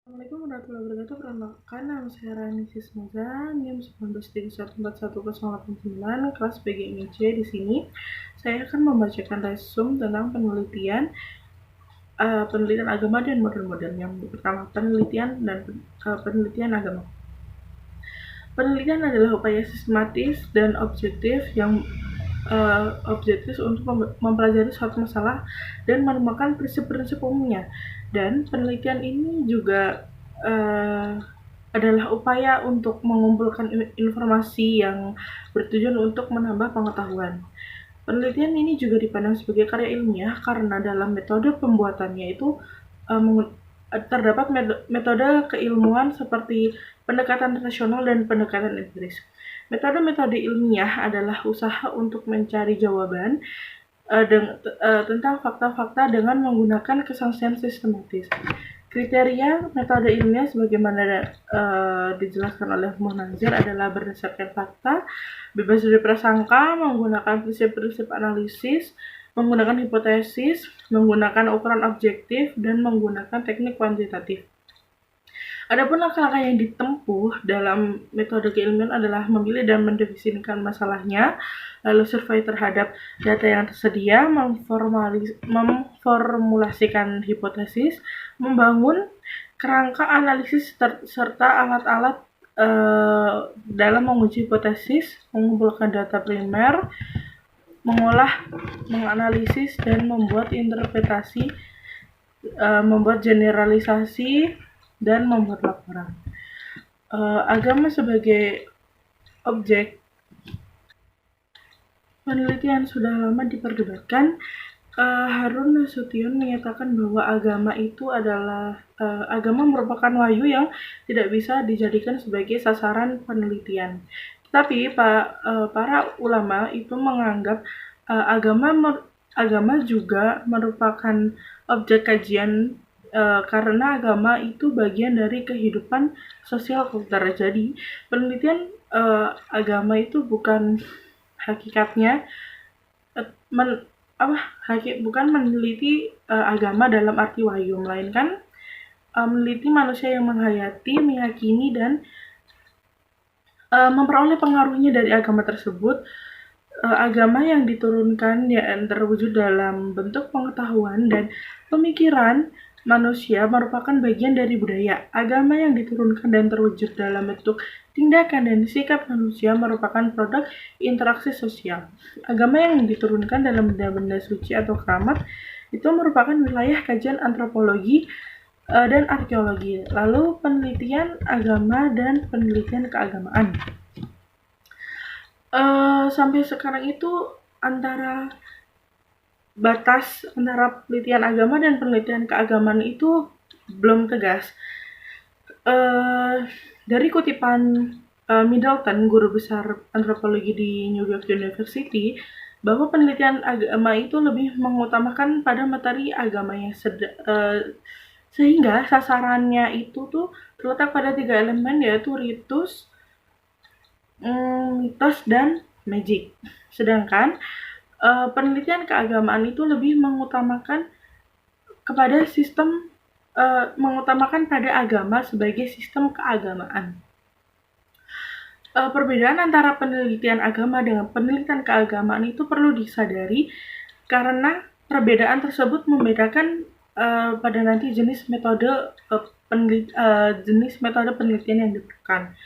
Assalamualaikum warahmatullahi wabarakatuh. Perkenalkan, nama saya Rani Sismaza, NIM 19314189, kelas PGMIC. Di sini saya akan membacakan resume tentang penelitian agama dan model-model. Yang pertama, penelitian agama. Penelitian adalah upaya sistematis dan objektif untuk mempelajari suatu masalah dan menemukan prinsip-prinsip umumnya. Dan penelitian ini juga adalah upaya untuk mengumpulkan informasi yang bertujuan untuk menambah pengetahuan. Penelitian ini juga dipandang sebagai karya ilmiah karena dalam metode pembuatannya itu terdapat metode keilmuan seperti pendekatan rasional dan pendekatan empiris. Metode-metode ilmiah adalah usaha untuk mencari jawaban tentang fakta-fakta dengan menggunakan kesaksian sistematis. Kriteria metode ilmiah sebagaimana dijelaskan oleh Munazir adalah berdasarkan fakta, bebas dari prasangka, menggunakan prinsip-prinsip analisis, menggunakan hipotesis, menggunakan ukuran objektif, dan menggunakan teknik kuantitatif. Adapun langkah-langkah yang ditempuh dalam metode keilmuan adalah memilih dan mendefinisikan masalahnya, lalu survei terhadap data yang tersedia, memformulasikan hipotesis, membangun kerangka analisis serta alat-alat dalam menguji hipotesis, mengumpulkan data primer, mengolah, menganalisis, dan membuat interpretasi, membuat generalisasi, dan membuat laporan. Agama sebagai objek penelitian sudah lama diperdebatkan. Harun Nasution menyatakan bahwa agama merupakan wahyu yang tidak bisa dijadikan sebagai sasaran penelitian. Tetapi para ulama itu menganggap agama juga merupakan objek kajian karena agama itu bagian dari kehidupan sosial kultural. Jadi penelitian agama itu bukan hakikatnya bukan meneliti agama dalam arti wahyu, melainkan meneliti manusia yang menghayati, meyakini, dan memperoleh pengaruhnya dari agama tersebut. Agama yang diturunkan yang terwujud dalam bentuk pengetahuan dan pemikiran manusia merupakan bagian dari budaya. Agama yang diturunkan dan terwujud dalam bentuk tindakan dan sikap manusia merupakan produk interaksi sosial. Agama yang diturunkan dalam benda-benda suci atau keramat itu merupakan wilayah kajian antropologi dan arkeologi. Lalu penelitian agama dan penelitian keagamaan. Sampai sekarang itu batas antara penelitian agama dan penelitian keagamaan itu belum tegas. Dari kutipan Middleton, guru besar antropologi di New York University, bahwa penelitian agama itu lebih mengutamakan pada materi agamanya, sehingga sasarannya itu tuh terletak pada 3 elemen, yaitu ritus, mitos, dan magic. Sedangkan penelitian keagamaan itu lebih mengutamakan pada agama sebagai sistem keagamaan. Perbedaan antara penelitian agama dengan penelitian keagamaan itu perlu disadari karena perbedaan tersebut membedakan pada nanti jenis metode penelitian yang diperlukan.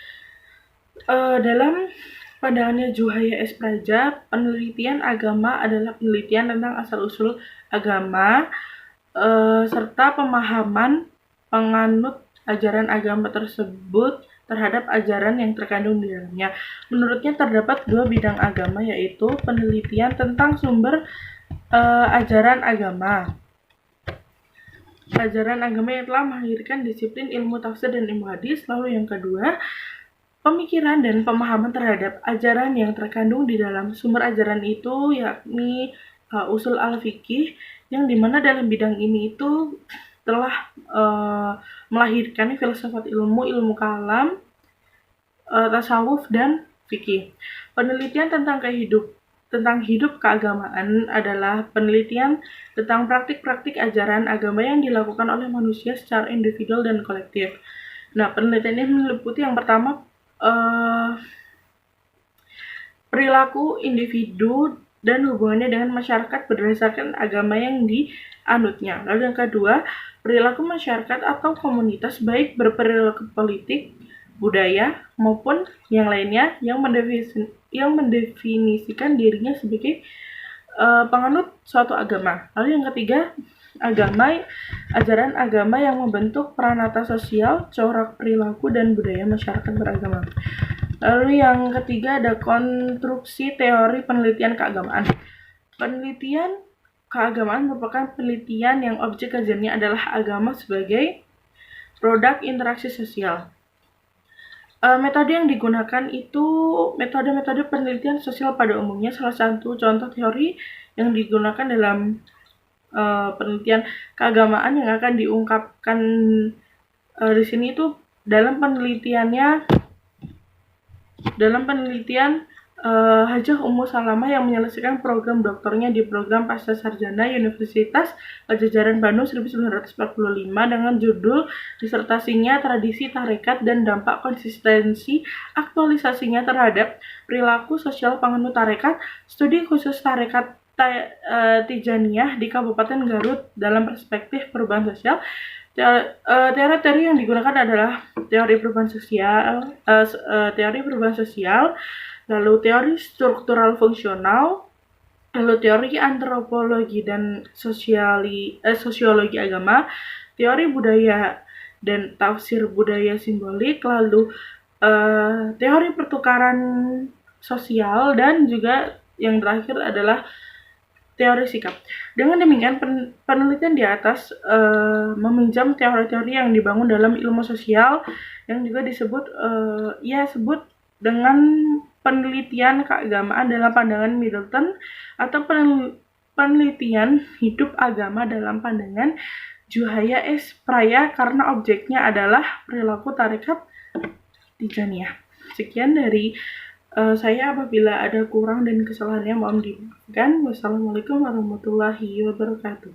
Dalam pandangannya Juhaya S. Praja, penelitian agama adalah penelitian tentang asal-usul agama serta pemahaman penganut ajaran agama tersebut terhadap ajaran yang terkandung di dalamnya. Menurutnya terdapat 2 bidang agama, yaitu penelitian tentang sumber ajaran agama yang telah melahirkan disiplin ilmu tafsir dan ilmu hadis. Lalu yang kedua, pemikiran dan pemahaman terhadap ajaran yang terkandung di dalam sumber ajaran itu, yakni usul al-fiqih, yang dimana dalam bidang ini itu telah melahirkan filsafat ilmu kalam, tasawuf, dan fikih. Penelitian tentang tentang hidup keagamaan adalah penelitian tentang praktik-praktik ajaran agama yang dilakukan oleh manusia secara individual dan kolektif. Nah, penelitian ini meliputi yang pertama perilaku individu dan hubungannya dengan masyarakat berdasarkan agama yang dianutnya. Lalu yang kedua, perilaku masyarakat atau komunitas baik berperilaku politik, budaya, maupun yang lainnya yang mendefinisikan dirinya sebagai penganut suatu agama. Lalu yang ketiga, ajaran agama yang membentuk peranata sosial, corak perilaku, dan budaya masyarakat beragama. Lalu yang ketiga ada konstruksi teori penelitian keagamaan. Penelitian keagamaan merupakan penelitian yang objek kajiannya adalah agama sebagai produk interaksi sosial. Metode yang digunakan itu metode-metode penelitian sosial pada umumnya. Salah satu contoh teori yang digunakan dalam penelitian keagamaan yang akan diungkapkan di sini itu dalam penelitian Hajah Ummu Salamah yang menyelesaikan program doktornya di program Pascasarjana Universitas Pajajaran Bandung 1945 dengan judul disertasinya Tradisi Tarekat dan Dampak Konsistensi Aktualisasinya Terhadap Perilaku Sosial Penganut Tarekat, Studi Khusus Tarekat Tijaniyah di Kabupaten Garut dalam Perspektif Perubahan Sosial. Teori-teori yang digunakan adalah teori perubahan sosial, lalu teori struktural fungsional, lalu teori antropologi dan sosiologi agama, teori budaya dan tafsir budaya simbolik, lalu teori pertukaran sosial, dan juga yang terakhir adalah teori sikap. Dengan demikian, penelitian di atas meminjam teori-teori yang dibangun dalam ilmu sosial yang juga disebut dengan penelitian keagamaan dalam pandangan Middleton, atau penelitian hidup agama dalam pandangan Juhaya S. Praya, karena objeknya adalah perilaku tarekat Tijaniyah. Sekian dari saya. Apabila ada kurang dan kesalahannya mohon dimaafkan. Wassalamualaikum warahmatullahi wabarakatuh.